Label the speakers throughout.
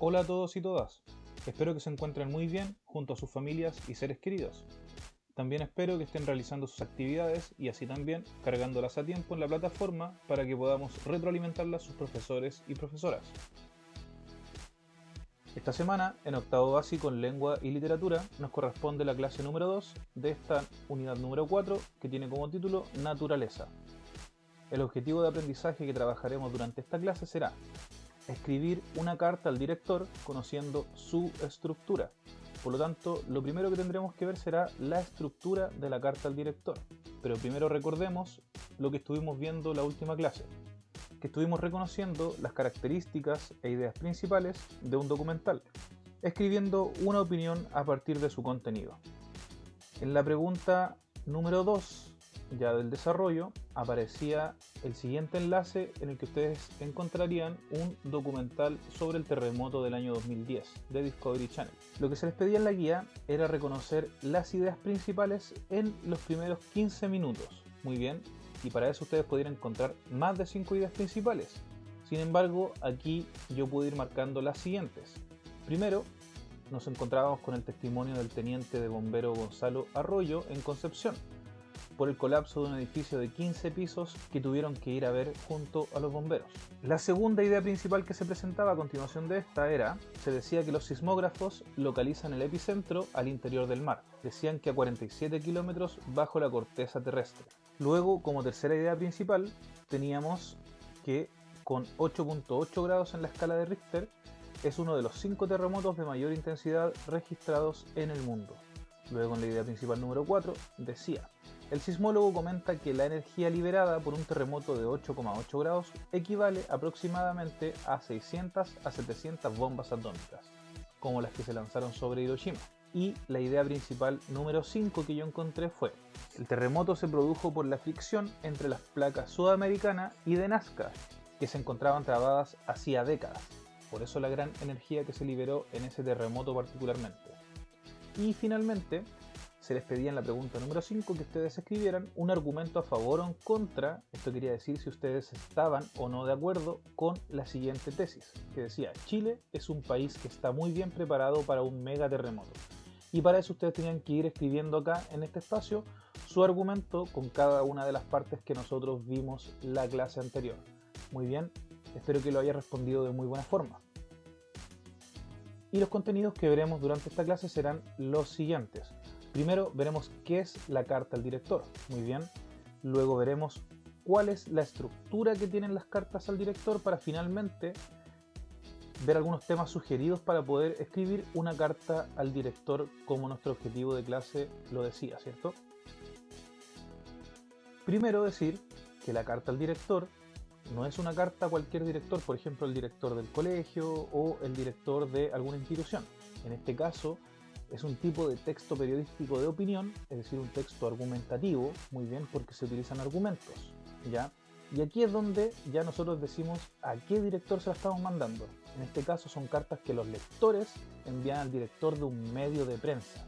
Speaker 1: Hola a todos y todas, espero que se encuentren muy bien junto a sus familias y seres queridos. También espero que estén realizando sus actividades y así también cargándolas a tiempo en la plataforma para que podamos retroalimentarlas sus profesores y profesoras. Esta semana, en octavo básico en lengua y literatura, nos corresponde la clase número 2 de esta unidad número 4 que tiene como título Naturaleza. El objetivo de aprendizaje que trabajaremos durante esta clase será escribir una carta al director conociendo su estructura. Por lo tanto, lo primero que tendremos que ver será la estructura de la carta al director. Pero primero recordemos lo que estuvimos viendo la última clase, que estuvimos reconociendo las características e ideas principales de un documental, escribiendo una opinión a partir de su contenido. En la pregunta número 2 ya del desarrollo aparecía el siguiente enlace en el que ustedes encontrarían un documental sobre el terremoto del año 2010 de Discovery Channel. Lo que se les pedía en la guía era reconocer las ideas principales en los primeros 15 minutos. Muy bien, y para eso ustedes podrían encontrar más de 5 ideas principales. Sin embargo, aquí yo pude ir marcando las siguientes. Primero, nos encontrábamos con el testimonio del teniente de bombero Gonzalo Arroyo en Concepción, por el colapso de un edificio de 15 pisos que tuvieron que ir a ver junto a los bomberos. La segunda idea principal que se presentaba a continuación de esta era, se decía que los sismógrafos localizan el epicentro al interior del mar. Decían que a 47 kilómetros bajo la corteza terrestre. Luego, como tercera idea principal, teníamos que con 8.8 grados en la escala de Richter, es uno de los 5 terremotos de mayor intensidad registrados en el mundo. Luego en la idea principal número 4 decía: el sismólogo comenta que la energía liberada por un terremoto de 8,8 grados equivale aproximadamente a 600 a 700 bombas atómicas, como las que se lanzaron sobre Hiroshima. Y la idea principal número 5 que yo encontré fue: el terremoto se produjo por la fricción entre las placas sudamericana y de Nazca, que se encontraban trabadas hacía décadas. Por eso la gran energía que se liberó en ese terremoto particularmente. Y finalmente, se les pedía en la pregunta número 5 que ustedes escribieran un argumento a favor o en contra. Esto quería decir si ustedes estaban o no de acuerdo con la siguiente tesis, que decía: Chile es un país que está muy bien preparado para un megaterremoto. Y para eso ustedes tenían que ir escribiendo acá en este espacio su argumento con cada una de las partes que nosotros vimos la clase anterior. Muy bien, espero que lo haya respondido de muy buena forma. Y los contenidos que veremos durante esta clase serán los siguientes. Primero veremos qué es la carta al director, muy bien. Luego veremos cuál es la estructura que tienen las cartas al director para finalmente ver algunos temas sugeridos para poder escribir una carta al director como nuestro objetivo de clase lo decía, ¿cierto? Primero decir que la carta al director no es una carta a cualquier director, por ejemplo el director del colegio o el director de alguna institución. En este caso es un tipo de texto periodístico de opinión, es decir, un texto argumentativo, muy bien, porque se utilizan argumentos, ¿ya? Y aquí es donde ya nosotros decimos a qué director se la estamos mandando. En este caso son cartas que los lectores envían al director de un medio de prensa.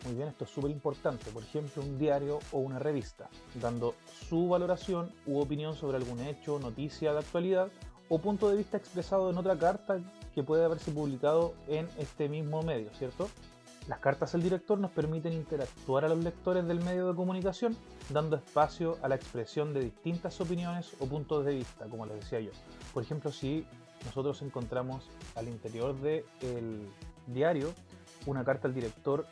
Speaker 1: Muy bien, esto es súper importante, por ejemplo un diario o una revista, dando su valoración u opinión sobre algún hecho, noticia de actualidad o punto de vista expresado en otra carta que puede haberse publicado en este mismo medio, ¿cierto? Las cartas al director nos permiten interactuar a los lectores del medio de comunicación, dando espacio a la expresión de distintas opiniones o puntos de vista, como les decía yo. Por ejemplo, si nosotros encontramos al interior del diario una carta al director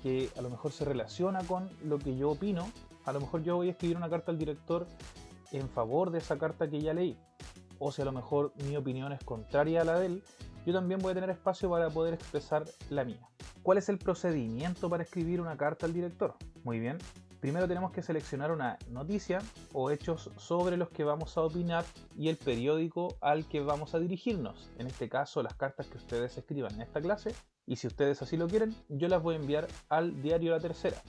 Speaker 1: que a lo mejor se relaciona con lo que yo opino, a lo mejor yo voy a escribir una carta al director en favor de esa carta que ya leí. O si a lo mejor mi opinión es contraria a la de él, yo también voy a tener espacio para poder expresar la mía. ¿Cuál es el procedimiento para escribir una carta al director? Muy bien, primero tenemos que seleccionar una noticia o hechos sobre los que vamos a opinar y el periódico al que vamos a dirigirnos. En este caso, las cartas que ustedes escriban en esta clase, y si ustedes así lo quieren, yo las voy a enviar al diario La Tercera.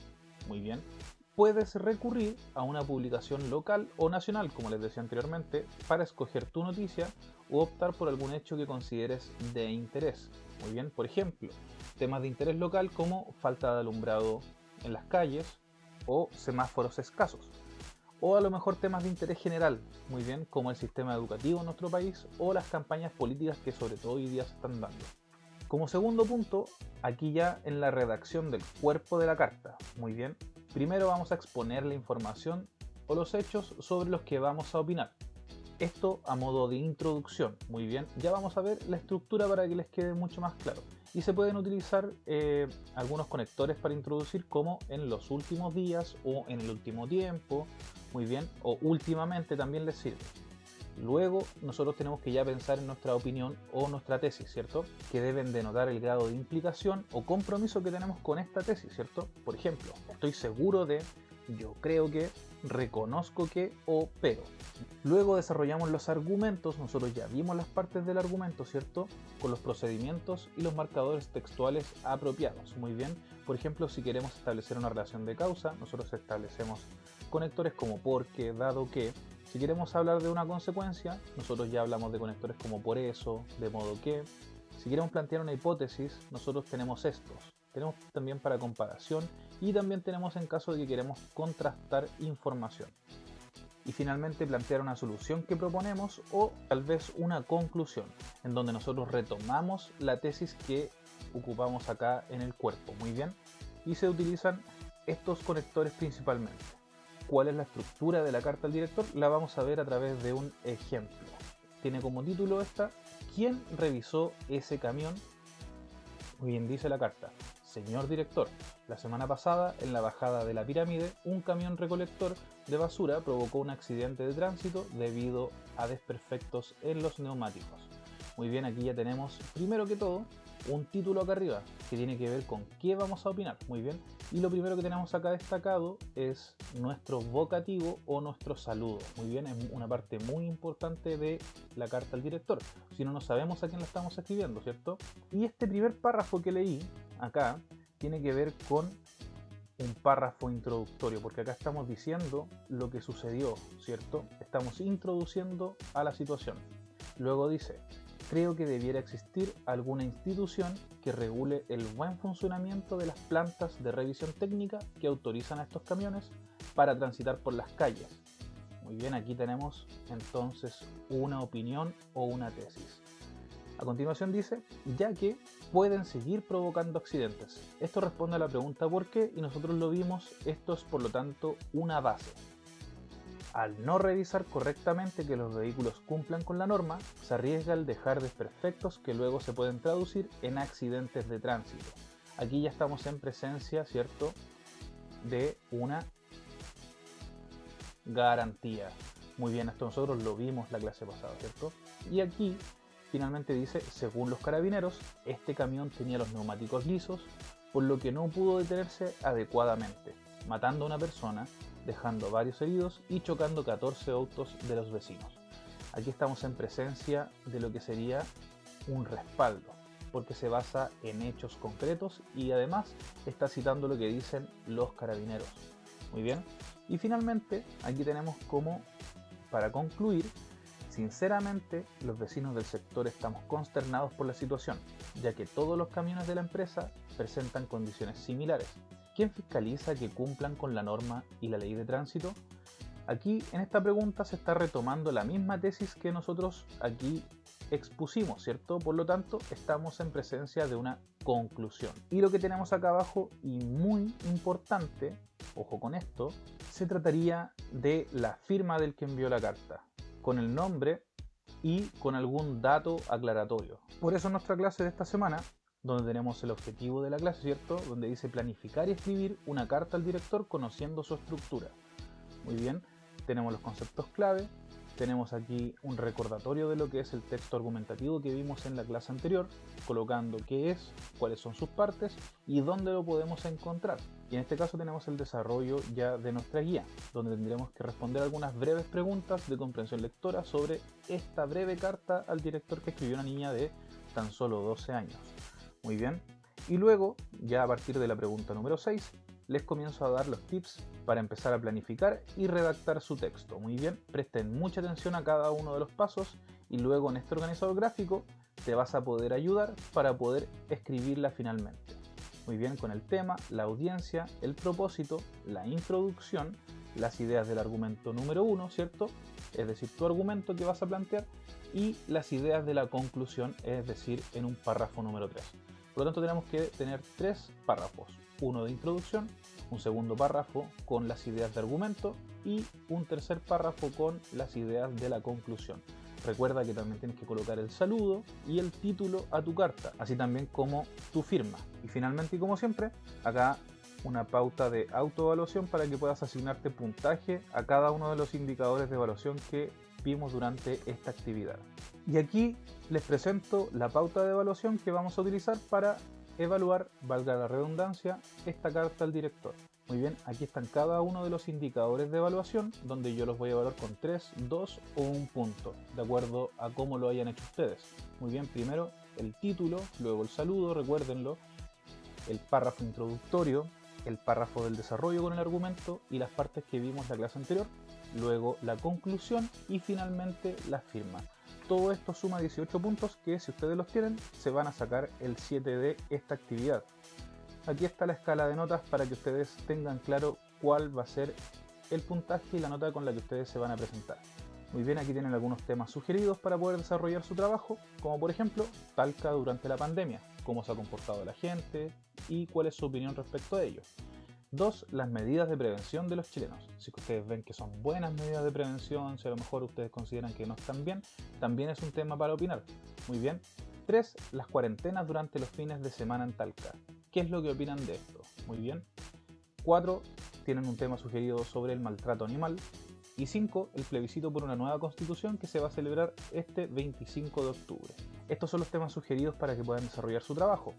Speaker 1: Muy bien. Puedes recurrir a una publicación local o nacional, como les decía anteriormente, para escoger tu noticia o optar por algún hecho que consideres de interés. Muy bien, por ejemplo, temas de interés local como falta de alumbrado en las calles o semáforos escasos. O a lo mejor temas de interés general, muy bien, como el sistema educativo en nuestro país o las campañas políticas que sobre todo hoy día se están dando. Como segundo punto, aquí ya en la redacción del cuerpo de la carta. Muy bien. Primero vamos a exponer la información o los hechos sobre los que vamos a opinar. Esto a modo de introducción. Muy bien. Ya vamos a ver la estructura para que les quede mucho más claro. Y se pueden utilizar algunos conectores para introducir, como en los últimos días o en el último tiempo. Muy bien. O últimamente también les sirve. Luego nosotros tenemos que ya pensar en nuestra opinión o nuestra tesis, ¿cierto? Que deben denotar el grado de implicación o compromiso que tenemos con esta tesis, ¿cierto? Por ejemplo, estoy seguro de, yo creo que, reconozco que o pero. Luego desarrollamos los argumentos. Nosotros ya vimos las partes del argumento, ¿cierto? Con los procedimientos y los marcadores textuales apropiados. Muy bien. Por ejemplo, si queremos establecer una relación de causa, nosotros establecemos conectores como porque, dado que. Si queremos hablar de una consecuencia, nosotros ya hablamos de conectores como por eso, de modo que. Si queremos plantear una hipótesis, nosotros tenemos estos. Tenemos también para comparación y también tenemos en caso de que queremos contrastar información. Y finalmente plantear una solución que proponemos o tal vez una conclusión, en donde nosotros retomamos la tesis que ocupamos acá en el cuerpo. Muy bien. Y se utilizan estos conectores principalmente. ¿Cuál es la estructura de la carta al director? La vamos a ver a través de un ejemplo. Tiene como título esta: ¿quién revisó ese camión? Muy bien, dice la carta: señor director, la semana pasada en la bajada de la pirámide un camión recolector de basura provocó un accidente de tránsito debido a desperfectos en los neumáticos. Muy bien, aquí ya tenemos primero que todo un título acá arriba que tiene que ver con qué vamos a opinar. Muy bien. Y lo primero que tenemos acá destacado es nuestro vocativo o nuestro saludo. Muy bien, es una parte muy importante de la carta al director. Si no, no sabemos a quién la estamos escribiendo, ¿cierto? Y este primer párrafo que leí acá tiene que ver con un párrafo introductorio, porque acá estamos diciendo lo que sucedió, ¿cierto? Estamos introduciendo a la situación. Luego dice: creo que debiera existir alguna institución que regule el buen funcionamiento de las plantas de revisión técnica que autorizan a estos camiones para transitar por las calles. Muy bien, aquí tenemos entonces una opinión o una tesis. A continuación dice: ya que pueden seguir provocando accidentes. Esto responde a la pregunta ¿por qué? Y nosotros lo vimos. Esto es por lo tanto una base. Al no revisar correctamente que los vehículos cumplan con la norma, se arriesga el dejar desperfectos que luego se pueden traducir en accidentes de tránsito. Aquí ya estamos en presencia, ¿cierto?, de una garantía. Muy bien, esto nosotros lo vimos la clase pasada, ¿cierto? Y aquí finalmente dice: según los carabineros, este camión tenía los neumáticos lisos, por lo que no pudo detenerse adecuadamente, matando a una persona, dejando varios heridos y chocando 14 autos de los vecinos. Aquí estamos en presencia de lo que sería un respaldo, porque se basa en hechos concretos y además está citando lo que dicen los carabineros. Muy bien. Y finalmente aquí tenemos como, para concluir: sinceramente, los vecinos del sector estamos consternados por la situación, ya que todos los camiones de la empresa presentan condiciones similares. ¿Quién fiscaliza que cumplan con la norma y la ley de tránsito? Aquí en esta pregunta se está retomando la misma tesis que nosotros aquí expusimos, ¿cierto? Por lo tanto, estamos en presencia de una conclusión. Y lo que tenemos acá abajo, y muy importante, ojo con esto, se trataría de la firma del que envió la carta, con el nombre y con algún dato aclaratorio. Por eso en nuestra clase de esta semana, donde tenemos el objetivo de la clase, ¿cierto?, donde dice planificar y escribir una carta al director conociendo su estructura. Muy bien, tenemos los conceptos clave, tenemos aquí un recordatorio de lo que es el texto argumentativo que vimos en la clase anterior, colocando qué es, cuáles son sus partes y dónde lo podemos encontrar. Y en este caso tenemos el desarrollo ya de nuestra guía, donde tendremos que responder algunas breves preguntas de comprensión lectora sobre esta breve carta al director que escribió una niña de tan solo 12 años. Muy bien, y luego, ya a partir de la pregunta número 6, les comienzo a dar los tips para empezar a planificar y redactar su texto. Muy bien, presten mucha atención a cada uno de los pasos y luego en este organizador gráfico te vas a poder ayudar para poder escribirla finalmente. Muy bien, con el tema, la audiencia, el propósito, la introducción, las ideas del argumento número 1, ¿cierto? Es decir, tu argumento que vas a plantear, y las ideas de la conclusión, es decir, en un párrafo número 3. Por lo tanto, tenemos que tener 3 párrafos, uno de introducción, un segundo párrafo con las ideas de argumento y un tercer párrafo con las ideas de la conclusión. Recuerda que también tienes que colocar el saludo y el título a tu carta, así también como tu firma. Y finalmente, y como siempre, acá una pauta de autoevaluación para que puedas asignarte puntaje a cada uno de los indicadores de evaluación que vimos durante esta actividad. Y aquí les presento la pauta de evaluación que vamos a utilizar para evaluar, valga la redundancia, esta carta al director. Muy bien, aquí están cada uno de los indicadores de evaluación, donde yo los voy a evaluar con 3, 2 o 1 punto, de acuerdo a cómo lo hayan hecho ustedes. Muy bien, primero el título, luego el saludo, recuérdenlo, el párrafo introductorio, el párrafo del desarrollo con el argumento y las partes que vimos la clase anterior, luego la conclusión y finalmente la firma. Todo esto suma 18 puntos que, si ustedes los tienen, se van a sacar el 7 de esta actividad. Aquí está la escala de notas para que ustedes tengan claro cuál va a ser el puntaje y la nota con la que ustedes se van a presentar. Muy bien, aquí tienen algunos temas sugeridos para poder desarrollar su trabajo, como por ejemplo, Talca durante la pandemia, cómo se ha comportado la gente y cuál es su opinión respecto a ello. 2. Las medidas de prevención de los chilenos. Si ustedes ven que son buenas medidas de prevención, si a lo mejor ustedes consideran que no están bien, también es un tema para opinar. Muy bien. 3. Las cuarentenas durante los fines de semana en Talca. ¿Qué es lo que opinan de esto? Muy bien. 4. Tienen un tema sugerido sobre el maltrato animal. Y 5. El plebiscito por una nueva constitución que se va a celebrar este 25 de octubre. Estos son los temas sugeridos para que puedan desarrollar su trabajo.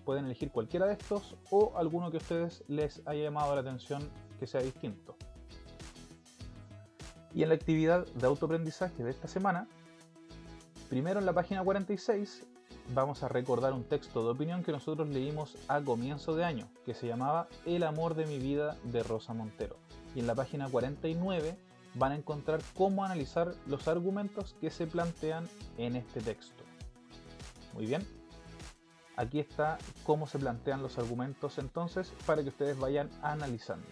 Speaker 1: Pueden elegir cualquiera de estos o alguno que a ustedes les haya llamado la atención que sea distinto. Y en la actividad de autoaprendizaje de esta semana, primero en la página 46 vamos a recordar un texto de opinión que nosotros leímos a comienzo de año, que se llamaba El amor de mi vida, de Rosa Montero. Y en la página 49 van a encontrar cómo analizar los argumentos que se plantean en este texto. Muy bien. Aquí está cómo se plantean los argumentos entonces para que ustedes vayan analizando.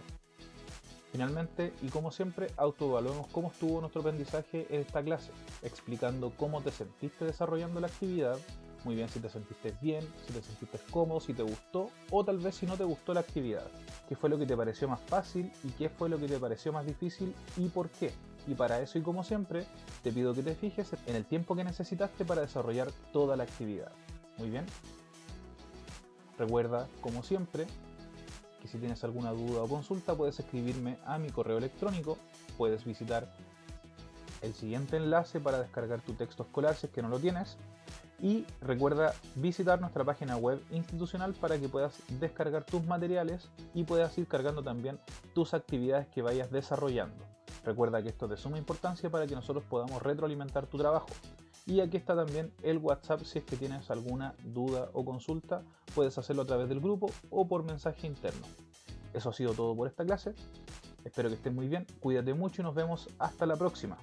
Speaker 1: Finalmente, y como siempre, autoevaluemos cómo estuvo nuestro aprendizaje en esta clase, explicando cómo te sentiste desarrollando la actividad, muy bien, si te sentiste bien, si te sentiste cómodo, si te gustó o tal vez si no te gustó la actividad. ¿Qué fue lo que te pareció más fácil y qué fue lo que te pareció más difícil y por qué? Y para eso, y como siempre, te pido que te fijes en el tiempo que necesitaste para desarrollar toda la actividad. Muy bien. Recuerda, como siempre, que si tienes alguna duda o consulta puedes escribirme a mi correo electrónico, puedes visitar el siguiente enlace para descargar tu texto escolar si es que no lo tienes, y recuerda visitar nuestra página web institucional para que puedas descargar tus materiales y puedas ir cargando también tus actividades que vayas desarrollando. Recuerda que esto es de suma importancia para que nosotros podamos retroalimentar tu trabajo. Y aquí está también el WhatsApp, si es que tienes alguna duda o consulta, puedes hacerlo a través del grupo o por mensaje interno. Eso ha sido todo por esta clase, espero que estés muy bien, cuídate mucho y nos vemos hasta la próxima.